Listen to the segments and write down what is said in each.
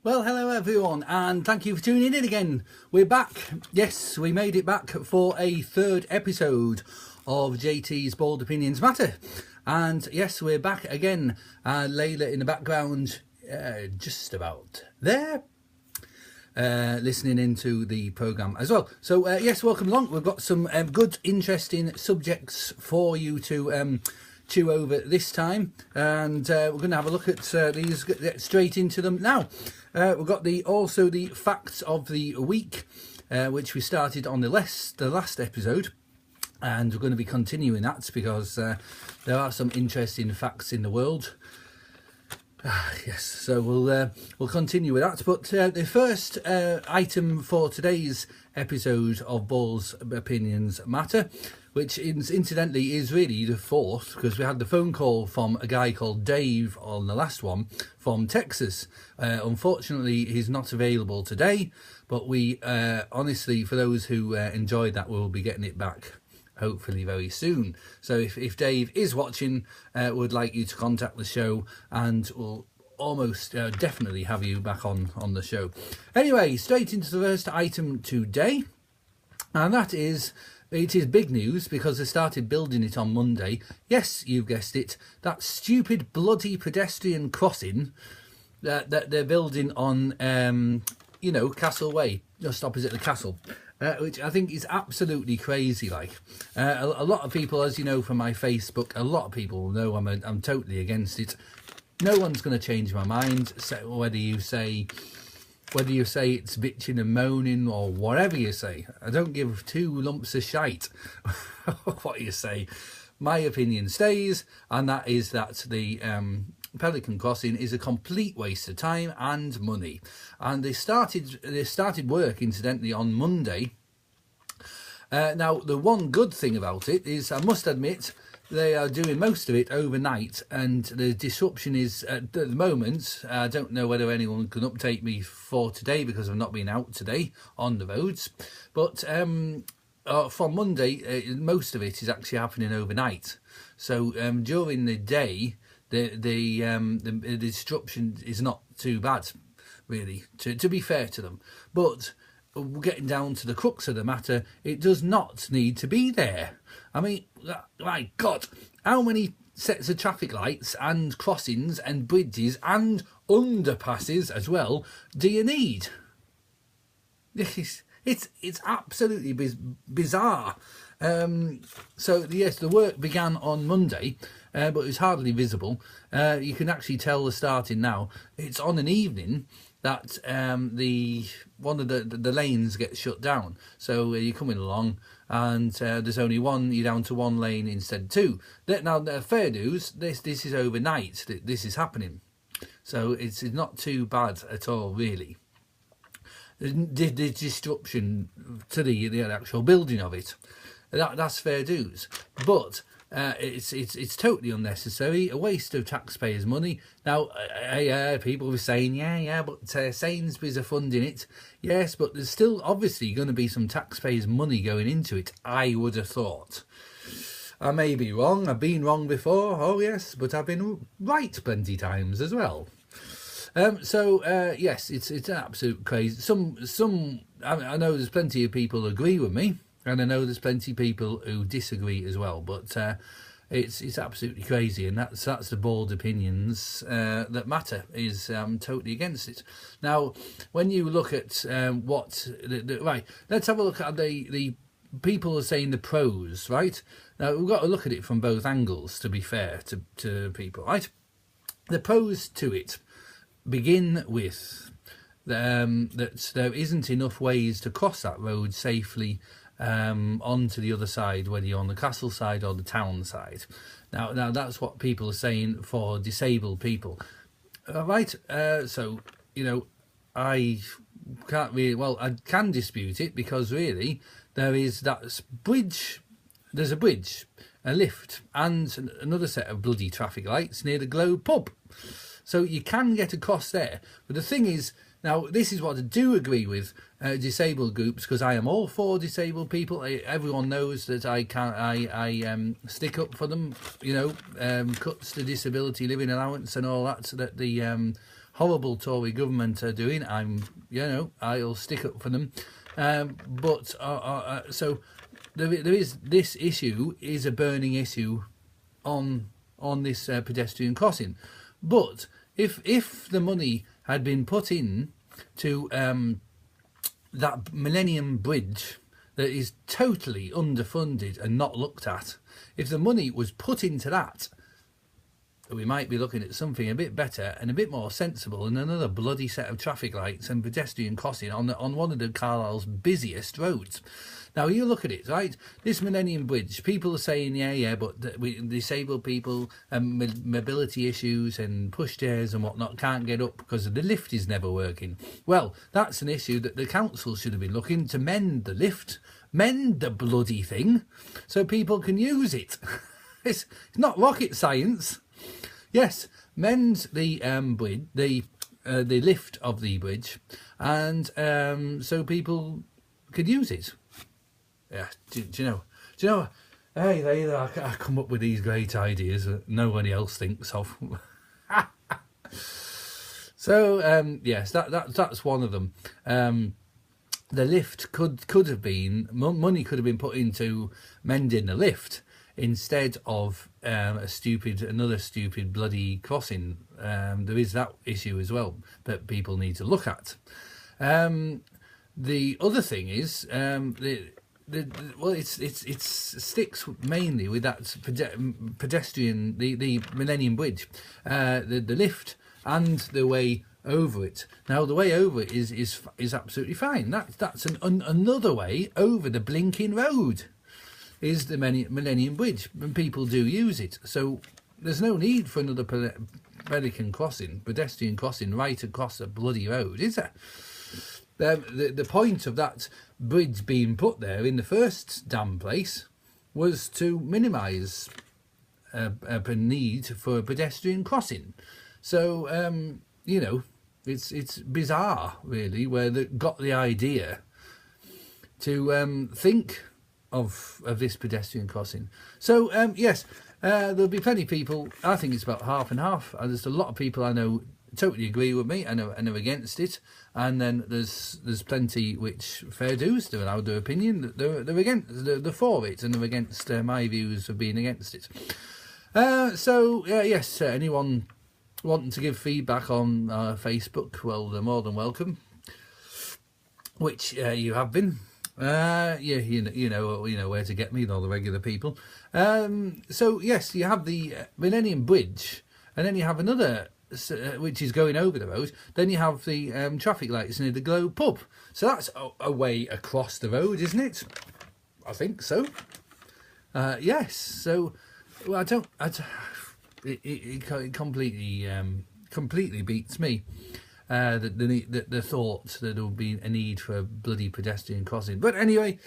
Well, hello everyone, and thank you for tuning in again. We're back. Yes, we made it back for a third episode of JT's Bold Opinions Matter. And yes, we're back again. Layla in the background, just about there, listening into the programme as well. So yes, welcome along. We've got some good, interesting subjects for you to chew over this time, and we're going to have a look at these, get straight into them now. We've got also the facts of the week, which we started on the last episode, and we're going to be continuing that because there are some interesting facts in the world. Yes, so we'll continue with that. But the first item for today's episode of Bold Opinions Matter, which incidentally is really the fourth, because we had the phone call from a guy called Dave on the last one from Texas. Unfortunately, he's not available today, but we honestly, for those who enjoyed that, we'll be getting it back hopefully very soon. So if Dave is watching, would like you to contact the show, and we'll almost definitely have you back on the show. Anyway, straight into the first item today, and that is, it is big news because they started building it on Monday. Yes, you've guessed it, that stupid bloody pedestrian crossing that they're building on Castle Way, just opposite the castle. Which I think is absolutely crazy. Like a lot of people, as you know from my Facebook, a lot of people know I'm totally against it. No one's going to change my mind. So whether you say it's bitching and moaning or whatever you say, I don't give two lumps of shite what you say. My opinion stays, and that is that the Pelican Crossing is a complete waste of time and money. And they started work incidentally on Monday. Now the one good thing about it is, I must admit, they are doing most of it overnight, and the disruption is at the moment, I don't know whether anyone can update me for today because I've not been out today on the roads, but from Monday most of it is actually happening overnight. So during the day the disruption is not too bad, really, to be fair to them. But getting down to the crux of the matter, it does not need to be there. I mean, my God, how many sets of traffic lights and crossings and bridges and underpasses as well do you need? It's absolutely bizarre. So yes, the work began on Monday, but it's hardly visible. You can actually tell the starting now. It's on an evening that one of the lanes gets shut down. So you're coming along, and there's only one. You're down to one lane instead of two. Now, fair news. This is overnight. This is happening, so it's not too bad at all, really. The disruption to the actual building of it, that's fair dues, but it's totally unnecessary, a waste of taxpayers' money. Now, people were saying, but Sainsbury's are funding it. Yes, but there's still obviously going to be some taxpayers' money going into it, I would have thought. I may be wrong, I've been wrong before, oh yes, but I've been right plenty times as well. Yes, it's an absolute crazy. I know there's plenty of people who agree with me, and I know there's plenty of people who disagree as well. But it's absolutely crazy, and that's the bold opinions that matter. Is totally against it. Now, when you look at right, let's have a look at the people are saying the pros. Right, now we've got to look at it from both angles. To be fair to people, right, the pros to it begin with that there isn't enough ways to cross that road safely onto the other side, whether you're on the castle side or the town side. Now that's what people are saying for disabled people, right? So I can't really, well, I can dispute it, because really there is that bridge. There's a bridge, a lift, and another set of bloody traffic lights near the Globe pub. So you can get across there. But the thing is, now this is what I do agree with disabled groups, because I am all for disabled people. Everyone knows that I stick up for them. Cuts to disability living allowance and all that, so that the horrible Tory government are doing, I'll stick up for them. So there is this issue is a burning issue on this pedestrian crossing. But if the money had been put in to that Millennium Bridge that is totally underfunded and not looked at, if the money was put into that, we might be looking at something a bit better and a bit more sensible than another bloody set of traffic lights and pedestrian crossing on one of the Carlisle's busiest roads. Now, you look at it, right? This Millennium Bridge, people are saying, but disabled people and mobility issues and pushchairs and whatnot can't get up because the lift is never working. Well, that's an issue that the council should have been looking to mend the lift, mend the bloody thing, so people can use it. It's not rocket science. Yes, mend the bridge, the lift of the bridge, and so people could use it. Yeah, do you know? Hey, I come up with these great ideas that nobody else thinks of. So yes, that's one of them. The lift could have been money could have been put into mending the lift instead of another stupid bloody crossing. There is that issue as well that people need to look at. The other thing is it sticks mainly with that pedestrian, the Millennium Bridge, the lift and the way over it. Now the way over it is absolutely fine. That's another way over the blinking road. Is the Millennium Bridge, and people do use it. So there's no need for another pedestrian crossing right across the bloody road, is there? The point of that bridge being put there in the first damn place was to minimise a need for a pedestrian crossing. So, it's bizarre, really, where they got the idea to think of this pedestrian crossing. So yes, there'll be plenty of people. I think it's about half and half. There's a lot of people I know totally agree with me and are against it, and then there's plenty which fair dues, they're allowed their opinion, they're for it, and they're against my views of being against it. So yes, anyone wanting to give feedback on Facebook, well, they're more than welcome, which you have been. You know where to get me, all the regular people. So yes, you have the Millennium Bridge, and then you have another which is going over the road. Then you have the traffic lights near the Globe pub. So that's a way across the road, isn't it? I think so. Yes. So well, it completely beats me. The thought that there would be a need for a bloody pedestrian crossing. But anyway,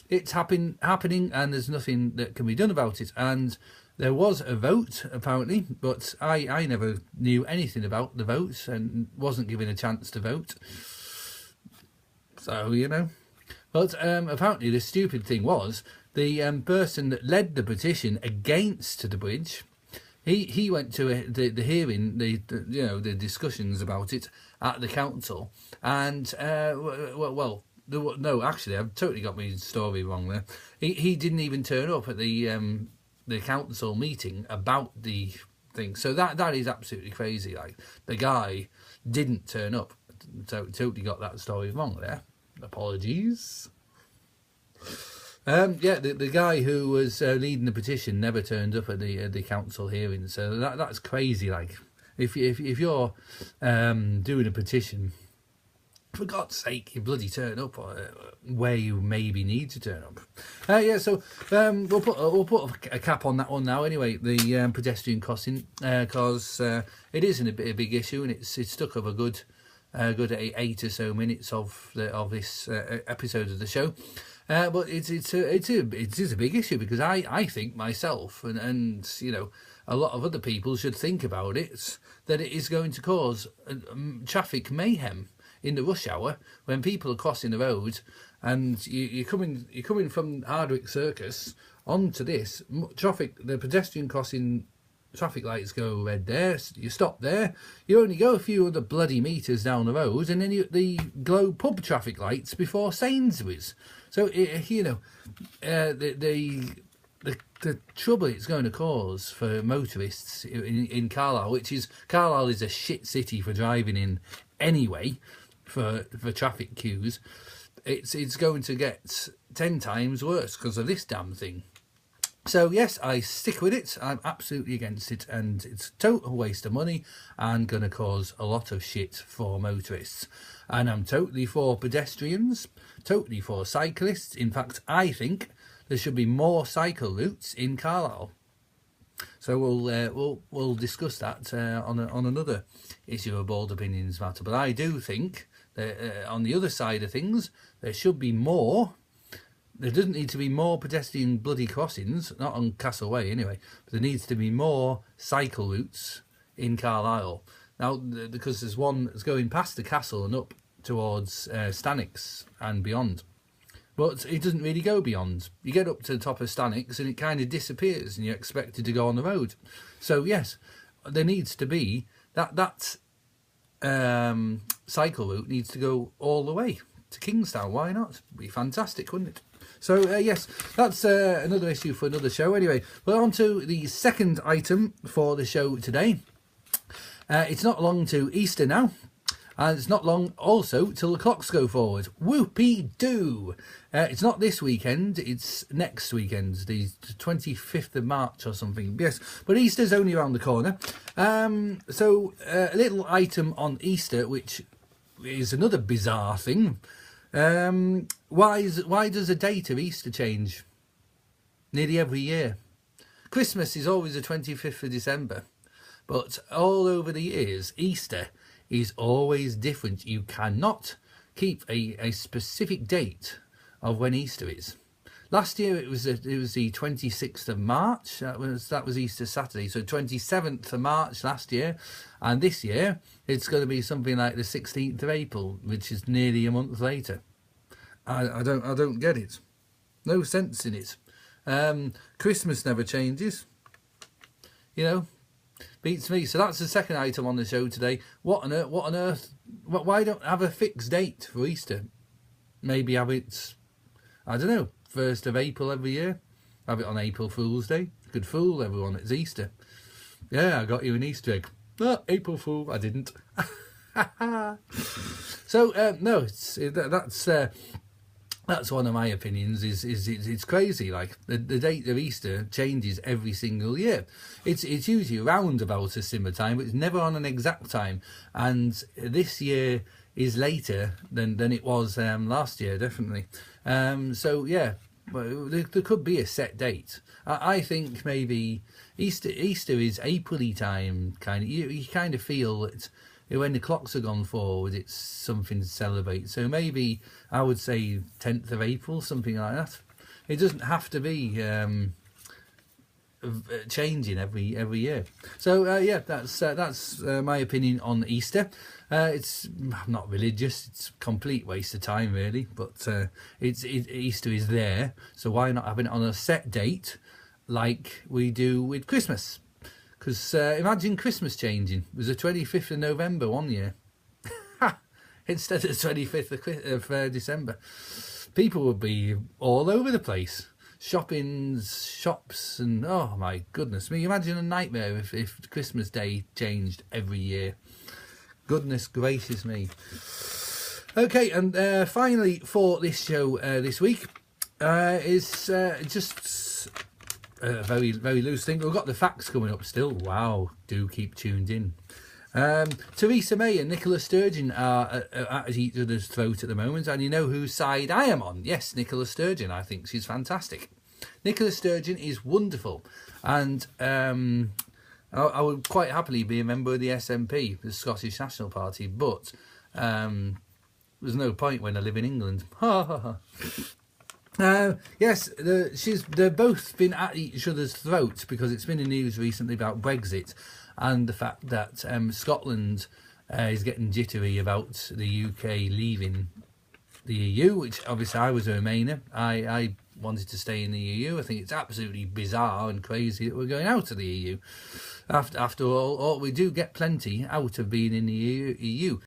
it's happening and there's nothing that can be done about it. And there was a vote, apparently, but I never knew anything about the vote and wasn't given a chance to vote. So, But apparently the stupid thing was the person that led the petition against the bridge, he went to the hearing, the discussions about it at the council, and no, actually, I've totally got my story wrong there. He didn't even turn up at the council meeting about the thing. So that is absolutely crazy. Like, the guy didn't turn up. So totally got that story wrong there. Apologies. The guy who was leading the petition never turned up at the council hearing. So that's crazy. Like, if you're doing a petition, for God's sake, you bloody turn up where you maybe need to turn up. So we'll put a cap on that one now. Anyway, the pedestrian crossing, because it isn't a big issue, and it's took up a good 8 or so minutes of this episode of the show. But it is a big issue, because I think myself and a lot of other people should think about it, that it is going to cause traffic mayhem in the rush hour when people are crossing the road, and you're coming from Hardwick Circus onto this traffic. The pedestrian crossing traffic lights go red there, you stop there, you only go a few other bloody metres down the road, and then the glow pub traffic lights before Sainsbury's. So, you know, the trouble it's going to cause for motorists in Carlisle, Carlisle is a shit city for driving in anyway, for traffic queues, it's going to get 10 times worse because of this damn thing. So yes, I stick with it. I'm absolutely against it, and it's a total waste of money and going to cause a lot of shit for motorists. And I'm totally for pedestrians, totally for cyclists. In fact, I think there should be more cycle routes in Carlisle. So we'll discuss that on another issue of Bold Opinions Matter. But I do think that on the other side of things, there should be more. There doesn't need to be more pedestrian bloody crossings, not on Castle Way anyway, but there needs to be more cycle routes in Carlisle. Now, because there's one that's going past the castle and up towards Stanwix and beyond. But it doesn't really go beyond. You get up to the top of Stanwix and it kind of disappears and you're expected to go on the road. So yes, there needs to be, that cycle route needs to go all the way to Kingstown. Why not? It'd be fantastic, wouldn't it? So yes, that's another issue for another show. Anyway, we're on to the second item for the show today. It's not long to Easter now, and it's not long also till the clocks go forward. Whoopee-doo! It's not this weekend, it's next weekend, the 25th of March or something. Yes, but Easter's only around the corner. So a little item on Easter, which is another bizarre thing. Why does the date of Easter change nearly every year? Christmas is always the 25th of December, but all over the years, Easter is always different. You cannot keep a specific date of when Easter is. Last year it was the 26th of March. That was Easter Saturday. So 27th of March last year, and this year it's going to be something like the 16th of April, which is nearly a month later. I don't get it. No sense in it. Christmas never changes. You know, beats me. So that's the second item on the show today. What on earth? Why don't have a fixed date for Easter? Maybe have it, I don't know, 1st of April every year. Have it on April Fool's Day. Could fool everyone. It's Easter. Yeah, I got you an Easter egg. Oh, April Fool. I didn't. So no, that's one of my opinions. It's crazy. Like the date of Easter changes every single year. It's usually around about a similar time, but it's never on an exact time. And this year is later than it was last year, definitely. So yeah, well, there could be a set date. I think maybe Easter is April-y time, kind of. You kind of feel that when the clocks are gone forward, it's something to celebrate. So maybe I would say 10th of April, something like that. It doesn't have to be changing every year. So yeah, that's my opinion on Easter. It's not religious. It's a complete waste of time, really. But Easter is there, so why not having it on a set date like we do with Christmas? Because imagine Christmas changing. It was the 25th of November one year. Instead of the 25th of December. People would be all over the place. Shops, and oh my goodness me. Imagine a nightmare if Christmas Day changed every year. Goodness gracious me. Okay, and finally for this show this week is just a very, very loose thing. We've got the facts coming up still. Wow, do keep tuned in. Theresa May and Nicola Sturgeon are at each other's throat at the moment, and you know whose side I am on. Yes, Nicola Sturgeon. I think she's fantastic. Nicola Sturgeon is wonderful, and I would quite happily be a member of the SNP, the Scottish National Party, but there's no point when I live in England. Ha ha ha. Yes, they've both been at each other's throats because it's been in the news recently about Brexit and the fact that Scotland is getting jittery about the UK leaving the EU, which obviously I was a Remainer. I wanted to stay in the EU. I think it's absolutely bizarre and crazy that we're going out of the EU. After all, we do get plenty out of being in the EU.